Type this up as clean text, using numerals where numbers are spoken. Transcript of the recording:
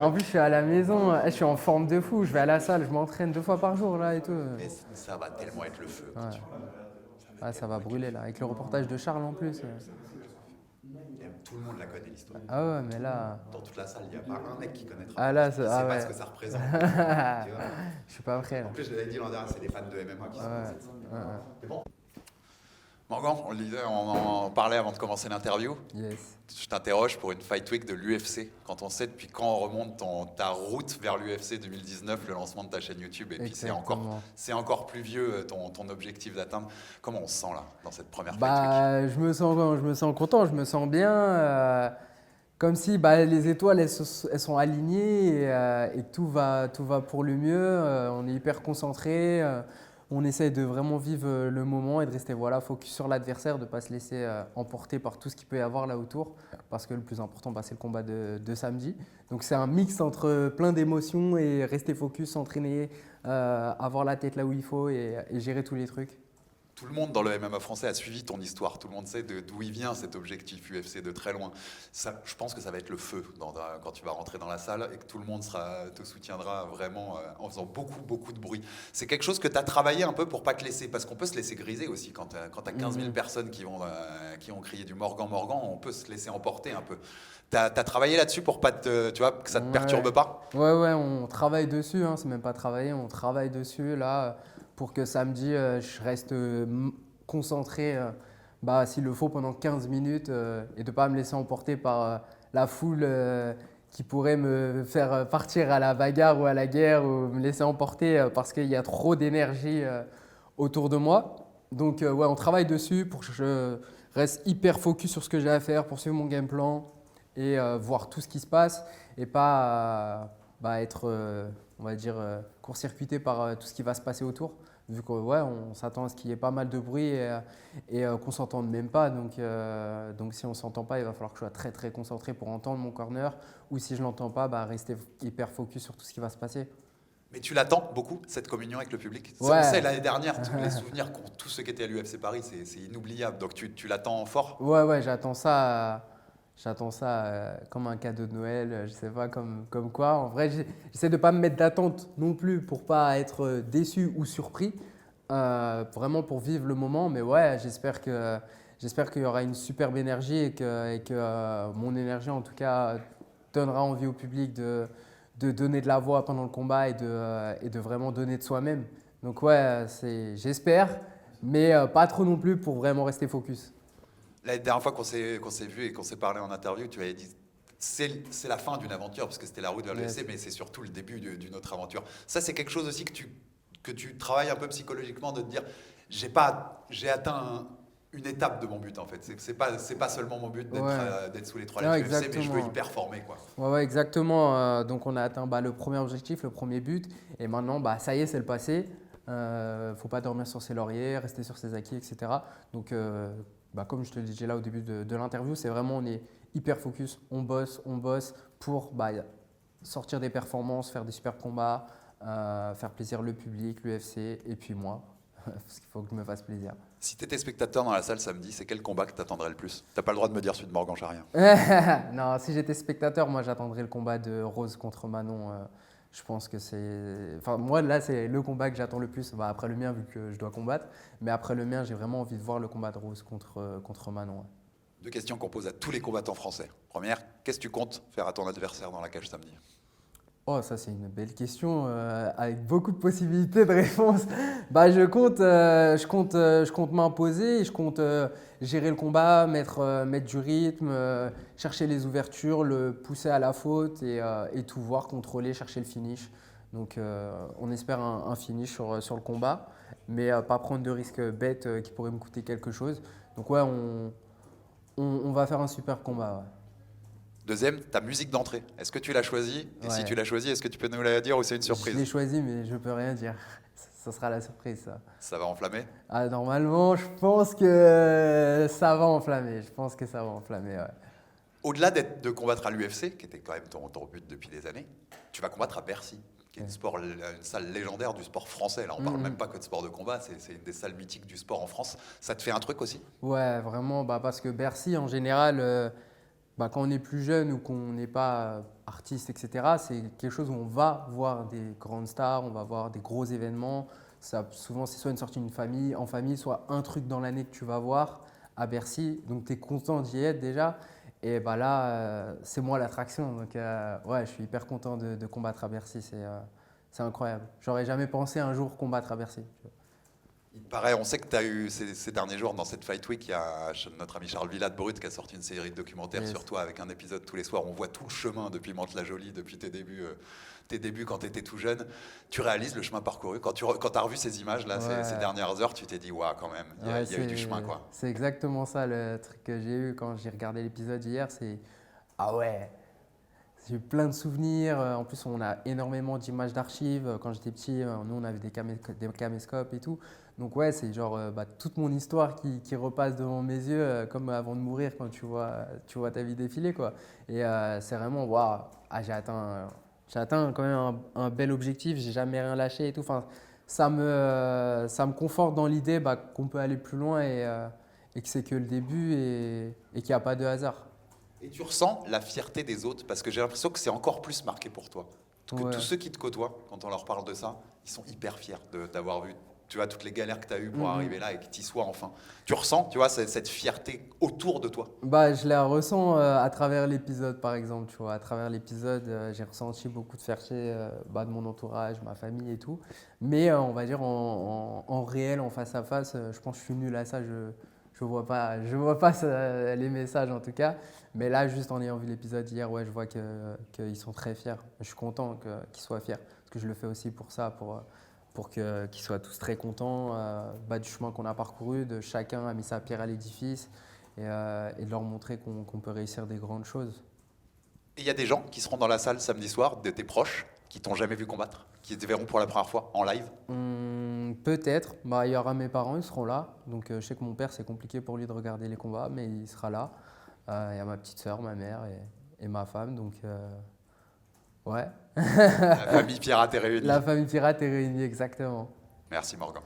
En plus, je suis à la maison, je suis en forme de fou, je vais à la salle, je m'entraîne 2 fois par jour là et tout. Mais ça va tellement être le feu quand Ouais, ça va ouais, ça tellement va être le brûler feu. là, avec le reportage de Charles en plus. Et tout le monde la connaît l'histoire. Ah ouais, mais là. Dans toute la salle, il n'y a pas un mec qui connaîtra Ah pas, là, qui ah sait pas ce ouais. que ça représente. Tu vois. Je suis pas prêt là. En plus, je l'avais dit l'an dernier, c'est les fans de MMA qui Ouais, sont dans cette salle. ouais, C'est bon. Morgan, on le disait, on en parlait avant de commencer l'interview. yes. Je t'interroge pour une Fight Week de l'UFC. Quand on sait depuis quand on remonte ta route vers l'UFC 2019, le lancement de ta chaîne YouTube, et puis Exactement. c'est encore plus vieux ton objectif d'atteindre. Comment on se sent là, dans cette première Fight Week? Bah, je me sens content, je me sens bien. Comme si bah, les étoiles elles sont alignées et tout va pour le mieux. On est hyper concentré. On essaie de vraiment vivre le moment et de rester voilà, focus sur l'adversaire, de ne pas se laisser emporter par tout ce qu'il peut y avoir là autour. Parce que le plus important, bah, c'est le combat de samedi. Donc c'est un mix entre plein d'émotions et rester focus, s'entraîner, avoir la tête là où il faut et gérer tous les trucs. Tout le monde dans le MMA français a suivi ton histoire. Tout le monde sait d'où il vient cet objectif UFC de très loin. Ça, je pense que ça va être le feu quand tu vas rentrer dans la salle et que tout le monde te soutiendra vraiment en faisant beaucoup de bruit. C'est quelque chose que tu as travaillé un peu pour pas te laisser, parce qu'on peut se laisser griser aussi quand tu as 15 000 personnes qui ont crié du Morgan Morgan, on peut se laisser emporter un peu. T'as travaillé là-dessus pour pas tu vois, que ça te Ouais, perturbe pas? ouais, on travaille dessus, hein, c'est même pas travailler, on travaille dessus là pour que samedi je reste concentré, bah, s'il le faut, pendant 15 minutes et de pas me laisser emporter par la foule qui pourrait me faire partir à la bagarre ou à la guerre ou me laisser emporter parce qu'il y a trop d'énergie autour de moi. Donc, ouais, on travaille dessus pour que je reste hyper focus sur ce que j'ai à faire, pour suivre mon game plan et voir tout ce qui se passe et pas bah, être, on va dire, court-circuité par tout ce qui va se passer autour. Vu qu'on ouais, on s'attend à ce qu'il y ait pas mal de bruit et qu'on ne s'entende même pas. Donc si on ne s'entend pas, il va falloir que je sois très concentré pour entendre mon corner. Ou si je ne l'entends pas, bah, rester hyper focus sur tout ce qui va se passer. Mais tu l'attends beaucoup, cette communion avec le public. On sait, Ouais, l'année dernière, tous les souvenirs qu'ont tous ceux qui étaient à l'UFC Paris, c'est inoubliable. Donc tu l'attends fort. ouais, j'attends ça comme un cadeau de Noël, je sais pas, comme quoi. En vrai, j'essaie de ne pas me mettre d'attente non plus pour pas être déçu ou surpris, vraiment pour vivre le moment. Mais ouais, j'espère qu'il y aura une superbe énergie et que mon énergie, en tout cas, donnera envie au public de donner de la voix pendant le combat et de vraiment donner de soi-même. Donc ouais, j'espère, mais pas trop non plus pour vraiment rester focus. La dernière fois qu'on s'est vu et qu'on s'est parlé en interview, tu avais dit c'est la fin d'une aventure, parce que c'était la route vers Yes. l'UFC, mais c'est surtout le début d'une autre aventure. Ça, c'est quelque chose aussi que tu travailles un peu psychologiquement, de te dire j'ai atteint une étape de mon but en fait. C'est pas seulement mon but Ouais, d'être sous les trois non, lettres UFC, mais je veux y exactement. performer quoi. Ouais, exactement. Donc on a atteint bah, le premier objectif, le premier but. Et maintenant, bah, ça y est, c'est le passé. Faut pas dormir sur ses lauriers, rester sur ses acquis, etc. Donc, bah, comme je te le disais là au début de l'interview, c'est vraiment, on est hyper focus. On bosse pour bah, sortir des performances, faire des super combats, faire plaisir le public, l'UFC et puis moi. Parce qu'il faut que je me fasse plaisir. Si tu étais spectateur dans la salle samedi, c'est quel combat que t'attendrais le plus? T'as pas le droit de me dire celui de Morgan Charrière. Non, si j'étais spectateur, moi j'attendrais le combat de Rose contre Manon. Je pense que c'est. Enfin, moi là, c'est le combat que j'attends le plus. Bah, après le mien, vu que je dois combattre. Mais après le mien, j'ai vraiment envie de voir le combat de Rose contre Manon. Ouais. Deux questions qu'on pose à tous les combattants français. Première, qu'est-ce que tu comptes faire à ton adversaire dans la cage samedi? Oh, ça c'est une belle question avec beaucoup de possibilités de réponse. Bah, je compte m'imposer, je compte gérer le combat, mettre du rythme, chercher les ouvertures, le pousser à la faute et tout voir, contrôler, chercher le finish. Donc, on espère un finish sur le combat, mais pas prendre de risques bêtes qui pourraient me coûter quelque chose. Donc, ouais, on va faire un super combat. Ouais. Deuxième, ta musique d'entrée. Est-ce que tu l'as choisie? Et si tu Ouais. l'as choisie, est-ce que tu peux nous la dire ou c'est une Je surprise? l'ai choisi, mais je peux rien dire. Ça sera la surprise, ça. Ça va enflammer? Ah, normalement, je pense que ça va enflammer. Je pense que ça va enflammer, ouais. Au-delà de combattre à l'UFC, qui était quand même ton but depuis des années, tu vas combattre à Bercy, qui est une salle légendaire du sport français. Là, on parle même pas que de sport de combat, c'est une des salles mythiques du sport en France. Ça te fait un truc aussi? Ouais, vraiment, bah, parce que Bercy, en général, quand on est plus jeune ou qu'on n'est pas artiste, etc., c'est quelque chose où on va voir des grandes stars, on va voir des gros événements. Ça, souvent, c'est soit une sortie en famille, soit un truc dans l'année que tu vas voir à Bercy. Donc, tu es content d'y être déjà. Et bah là, c'est moi l'attraction. Donc, ouais, je suis hyper content de combattre à Bercy. C'est incroyable. J'aurais jamais pensé un jour combattre à Bercy. Il paraît, on sait que tu as eu ces derniers jours dans cette Fight Week, il y a notre ami Charles Villa de Brut qui a sorti une série de documentaires Yes. sur toi avec un épisode tous les soirs. On voit tout le chemin depuis Mantes-la-Jolie, depuis tes débuts quand tu étais tout jeune. Tu réalises le chemin parcouru. Quand tu as revu ces images-là, Ouais. ces dernières heures, tu t'es dit, waouh, quand même, il y a eu du chemin, quoi. C'est exactement ça le truc que j'ai eu quand j'ai regardé l'épisode hier. C'est ah ouais, j'ai eu plein de souvenirs. En plus, on a énormément d'images d'archives. Quand j'étais petit, nous, on avait des caméscopes et tout. Donc ouais, c'est genre toute mon histoire qui repasse devant mes yeux, comme avant de mourir quand tu vois ta vie défiler, quoi. Et c'est vraiment, waouh, j'ai atteint quand même un bel objectif. J'ai jamais rien lâché et tout. Enfin, ça me conforte dans l'idée qu'on peut aller plus loin et que c'est que le début et qu'il n'y a pas de hasard. Et tu ressens la fierté des autres parce que j'ai l'impression que c'est encore plus marqué pour toi. Que Ouais. tous ceux qui te côtoient, quand on leur parle de ça, ils sont hyper fiers d'avoir vu, tu vois, toutes les galères que tu as eues pour arriver là et que tu y sois enfin. Tu ressens, tu vois, cette fierté autour de toi. Je la ressens à travers l'épisode, par exemple. Tu vois, à travers l'épisode, j'ai ressenti beaucoup de fierté de mon entourage, ma famille et tout. Mais on va dire en réel, en face à face, je pense que je suis nul à ça. Je vois pas les messages en tout cas. Mais là, juste en ayant vu l'épisode hier, ouais, je vois qu'ils sont très fiers. Je suis content qu'ils soient fiers. Parce que je le fais aussi pour ça, pour qu'ils soient tous très contents du chemin qu'on a parcouru, de chacun a mis sa pierre à l'édifice et de leur montrer qu'on peut réussir des grandes choses. Et il y a des gens qui seront dans la salle samedi soir, de tes proches, qui t'ont jamais vu combattre, qui te verront pour la première fois en live. Peut-être. Il y aura mes parents, ils seront là. Donc je sais que mon père, c'est compliqué pour lui de regarder les combats, mais il sera là. Il y a ma petite sœur, ma mère et ma femme. Donc ouais. La famille pirate est réunie. La famille pirate est réunie, exactement. Merci Morgan.